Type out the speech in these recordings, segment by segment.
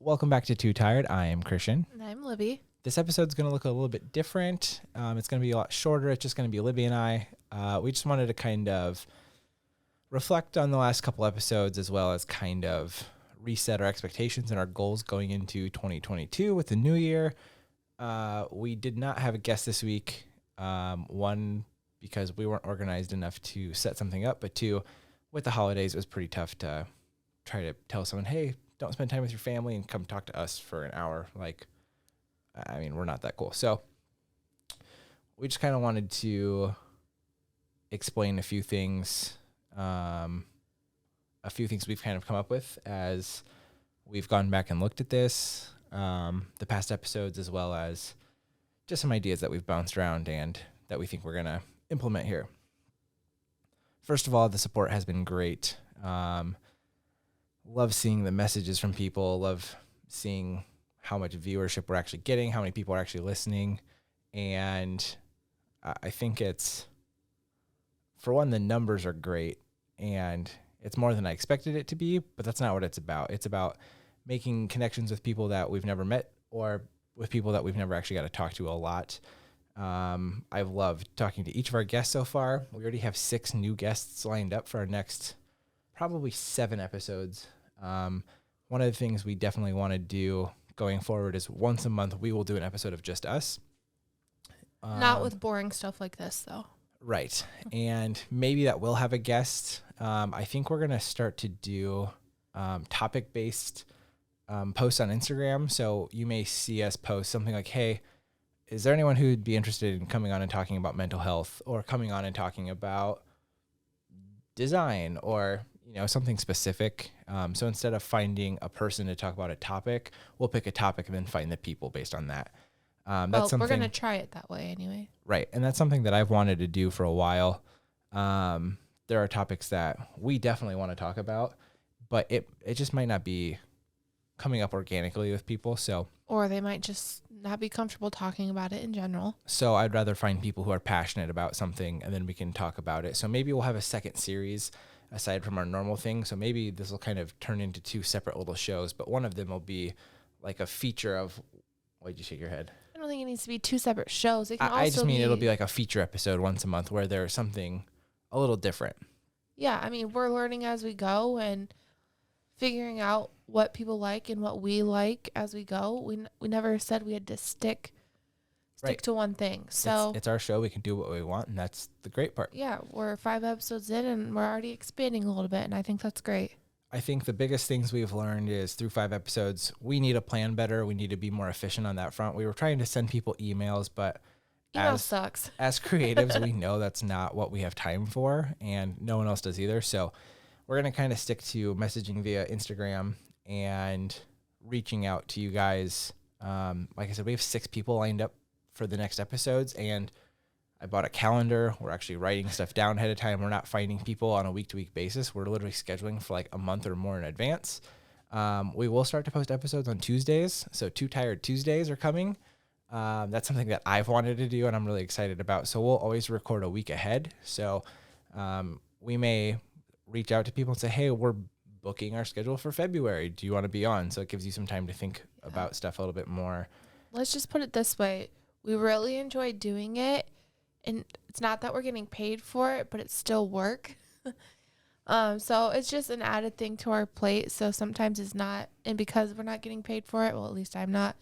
Welcome back to Too Tired. I am Christian. And I'm Libby. This episode's going to look a little bit different. It's going to be a lot shorter. It's just going to be Libby and I. We just wanted to kind of reflect on the last couple episodes as well as kind of reset our expectations and our goals going into 2022 with the new year. We did not have a guest this week. One, because we weren't organized enough to set something up, but two, with the holidays, it was pretty tough to try to tell someone, hey, don't spend time with your family and come talk to us for an hour. We're not that cool. So we just kind of wanted to explain a few things we've kind of come up with as we've gone back and looked at this, the past episodes, as well as just some ideas that we've bounced around and that we think we're going to implement here. First of all, the support has been great. Love seeing the messages from people, love seeing how much viewership we're actually getting, how many people are actually listening. And I think it's, for one, the numbers are great and it's more than I expected it to be, but that's not what it's about. It's about making connections with people that we've never met or with people that we've never actually got to talk to a lot. I've loved talking to each of our guests so far. We already have 6 new guests lined up for our next probably 7 episodes. One of the things we definitely want to do going forward is once a month we will do an episode of just us. Not with boring stuff like this, though. Right. And maybe that will have a guest. I think we're going to start to do topic-based posts on Instagram. So you may see us post something like, hey, is there anyone who would be interested in coming on and talking about mental health or coming on and talking about design or something specific. So instead of finding a person to talk about a topic, we'll pick a topic and then find the people based on that. We're going to try it that way anyway. Right. And that's something that I've wanted to do for a while. There are topics that we definitely want to talk about, but it just might not be coming up organically with people. Or they might just not be comfortable talking about it in general. So I'd rather find people who are passionate about something and then we can talk about it. So maybe we'll have a second series aside from our normal thing. So maybe this will kind of turn into 2 separate little shows, but one of them will be like a feature of, why'd you shake your head? I don't think it needs to be 2 separate shows. It can I just mean it'll be like a feature episode once a month where there's something a little different. Yeah, I mean, we're learning as we go and figuring out what people like and what we like as we go. We never said we had to stick Right. to one thing. So it's our show. We can do what we want, and that's the great part. Yeah, we're 5 episodes in and we're already expanding a little bit, and I think that's great. I think the biggest things we've learned is through 5 episodes, we need to plan better. We need to be more efficient on that front. We were trying to send people emails, but Email sucks. As creatives, we know that's not what we have time for, and no one else does either. So we're going to kind of stick to messaging via Instagram and reaching out to you guys. Like I said, we have 6 people lined up for the next episodes, and I bought a calendar. We're actually writing stuff down ahead of time. We're not finding people on a week-to-week basis. We're literally scheduling for like a month or more in advance. We will start to post episodes on Tuesdays. So Too Tired Tuesdays are coming. That's something that I've wanted to do and I'm really excited about. So we'll always record a week ahead. So we may reach out to people and say, hey, we're booking our schedule for February. Do you want to be on? So it gives you some time to think about stuff a little bit more. Let's just put it this way. We really enjoy doing it. And it's not that we're getting paid for it, but it's still work. So it's just an added thing to our plate. So sometimes it's not, and because we're not getting paid for it, well, at least I'm not.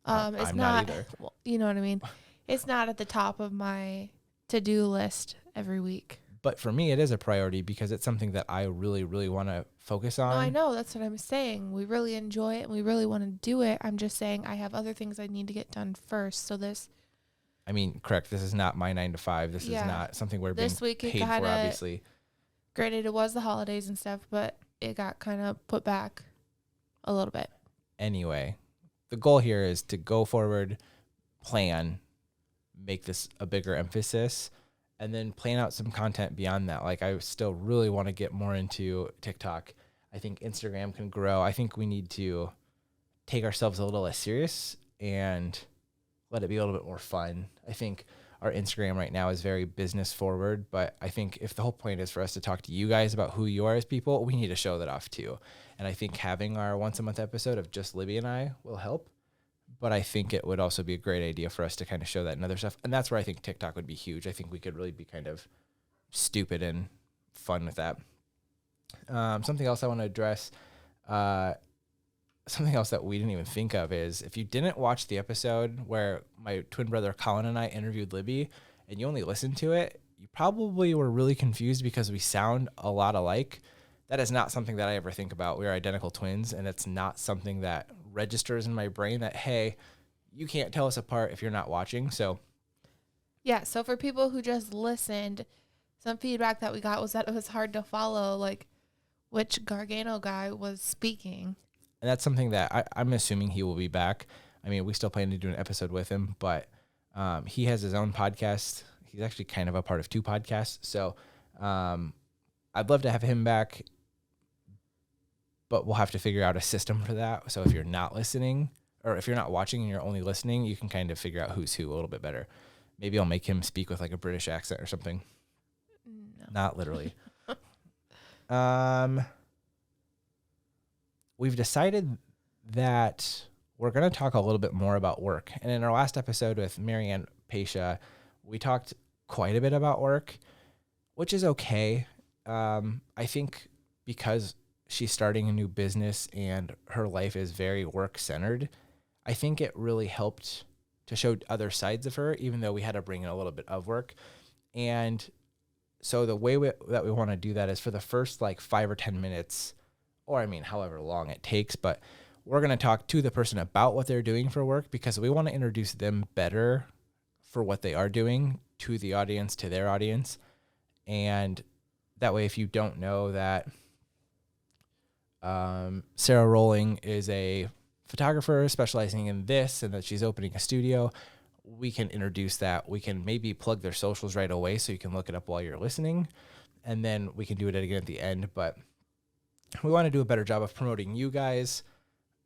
It's I'm not either. Well, you know what I mean? It's not at the top of my to-do list every week. But for me, it is a priority because it's something that I really, really want to focus on. No, I know. That's what I'm saying. We really enjoy it and we really want to do it. I'm just saying I have other things I need to get done first. So correct. This is not my 9 to 5. This is not something we're being paid for, obviously. Granted, it was the holidays and stuff, but it got kind of put back a little bit. Anyway, the goal here is to go forward, plan, make this a bigger emphasis, and then plan out some content beyond that. Like, I still really want to get more into TikTok. I think Instagram can grow. I think we need to take ourselves a little less serious and let it be a little bit more fun. I think our Instagram right now is very business forward, but I think if the whole point is for us to talk to you guys about who you are as people, we need to show that off too. And I think having our once a month episode of just Libby and I will help. But I think it would also be a great idea for us to kind of show that in other stuff. And that's where I think TikTok would be huge. I think we could really be kind of stupid and fun with that. Something else I want to address, something else that we didn't even think of is if you didn't watch the episode where my twin brother Colin and I interviewed Libby and you only listened to it, you probably were really confused because we sound a lot alike. That is not something that I ever think about. We are identical twins, and it's not something that registers in my brain that, hey, you can't tell us apart if you're not watching. So yeah, so for people who just listened, some feedback that we got was that it was hard to follow, like, which Gargano guy was speaking. And that's something that I'm assuming he will be back. I mean, we still plan to do an episode with him, but he has his own podcast. He's actually kind of a part of 2 podcasts. So I'd love to have him back, but we'll have to figure out a system for that. So if you're not listening, or if you're not watching and you're only listening, you can kind of figure out who's who a little bit better. Maybe I'll make him speak with like a British accent or something. No. Not literally. We've decided that we're going to talk a little bit more about work. And in our last episode with Marianne Pasha, we talked quite a bit about work, which is okay. I think because she's starting a new business and her life is very work-centered, I think it really helped to show other sides of her, even though we had to bring in a little bit of work. And so the way that we want to do that is for the first like 5 or 10 minutes, or I mean, however long it takes, but we're going to talk to the person about what they're doing for work because we want to introduce them better for what they are doing to the audience, to their audience. And that way, if you don't know that Sarah Rowling is a photographer specializing in this and that she's opening a studio, we can introduce that. We can maybe plug their socials right away so you can look it up while you're listening. And then we can do it again at the end. But we want to do a better job of promoting you guys,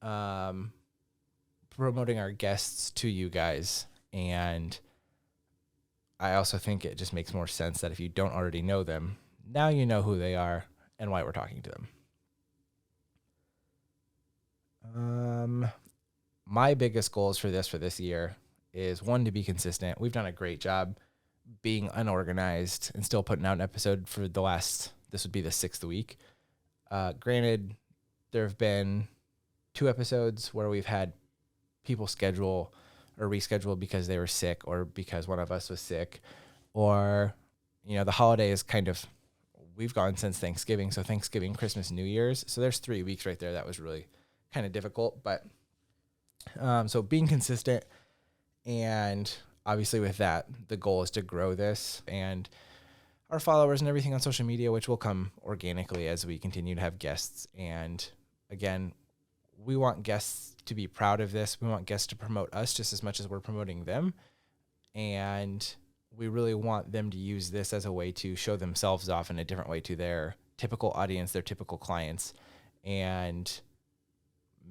promoting our guests to you guys. And I also think it just makes more sense that if you don't already know them, now you know who they are and why we're talking to them. My biggest goals for this year is, one, to be consistent. We've done a great job being unorganized and still putting out an episode for this would be the 6th week. Granted, there have been 2 episodes where we've had people schedule or reschedule because they were sick or because one of us was sick, or, the holiday is we've gone since Thanksgiving. So Thanksgiving, Christmas, New Year's. So there's 3 weeks right there. That was really kind of difficult, but so being consistent, and obviously with that, the goal is to grow this and our followers and everything on social media, which will come organically as we continue to have guests. And again, we want guests to be proud of this. We want guests to promote us just as much as we're promoting them. And we really want them to use this as a way to show themselves off in a different way to their typical audience, their typical clients. And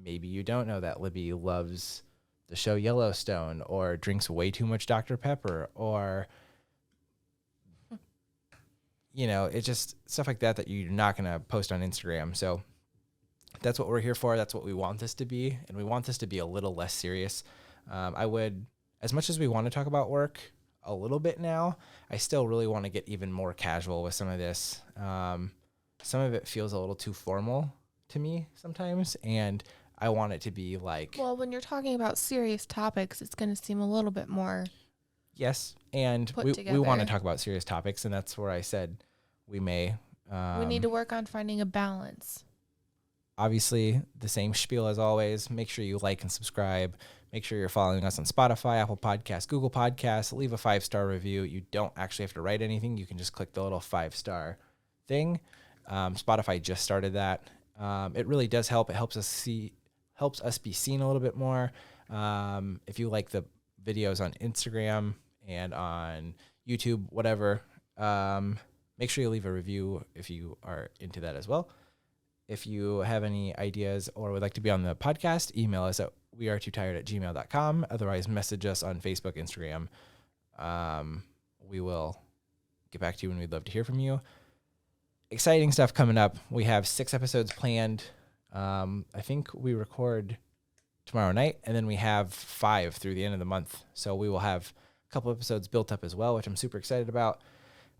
maybe you don't know that Libby loves the show Yellowstone or drinks way too much Dr. Pepper, or, it's just stuff like that you're not going to post on Instagram. So that's what we're here for. That's what we want this to be. And we want this to be a little less serious. I would, as much as we want to talk about work a little bit now, I still really want to get even more casual with some of this. Some of it feels a little too formal to me sometimes, and I want it to be like... Well, when you're talking about serious topics, it's going to seem a little bit more... Yes, and we want to talk about serious topics, and that's where I said we may... we need to work on finding a balance. Obviously, the same spiel as always. Make sure you like and subscribe. Make sure you're following us on Spotify, Apple Podcasts, Google Podcasts. Leave a 5-star review. You don't actually have to write anything. You can just click the little 5-star thing. Spotify just started that. It really does help. It helps us be seen a little bit more. If you like the videos on Instagram and on YouTube, whatever, make sure you leave a review if you are into that as well. If you have any ideas or would like to be on the podcast, email us at wearetootired@gmail.com. Otherwise, message us on Facebook, Instagram, We will get back to you when we'd love to hear from you. Exciting stuff coming up. We have 6 episodes planned. I think we record tomorrow night, and then we have 5 through the end of the month. So we will have a couple episodes built up as well, which I'm super excited about.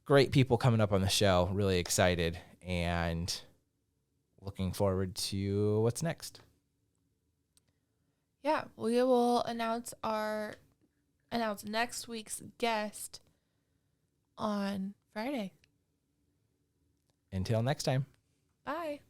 Great people coming up on the show. Really excited and looking forward to what's next. Yeah, we will announce next week's guest on Friday. Until next time. Bye.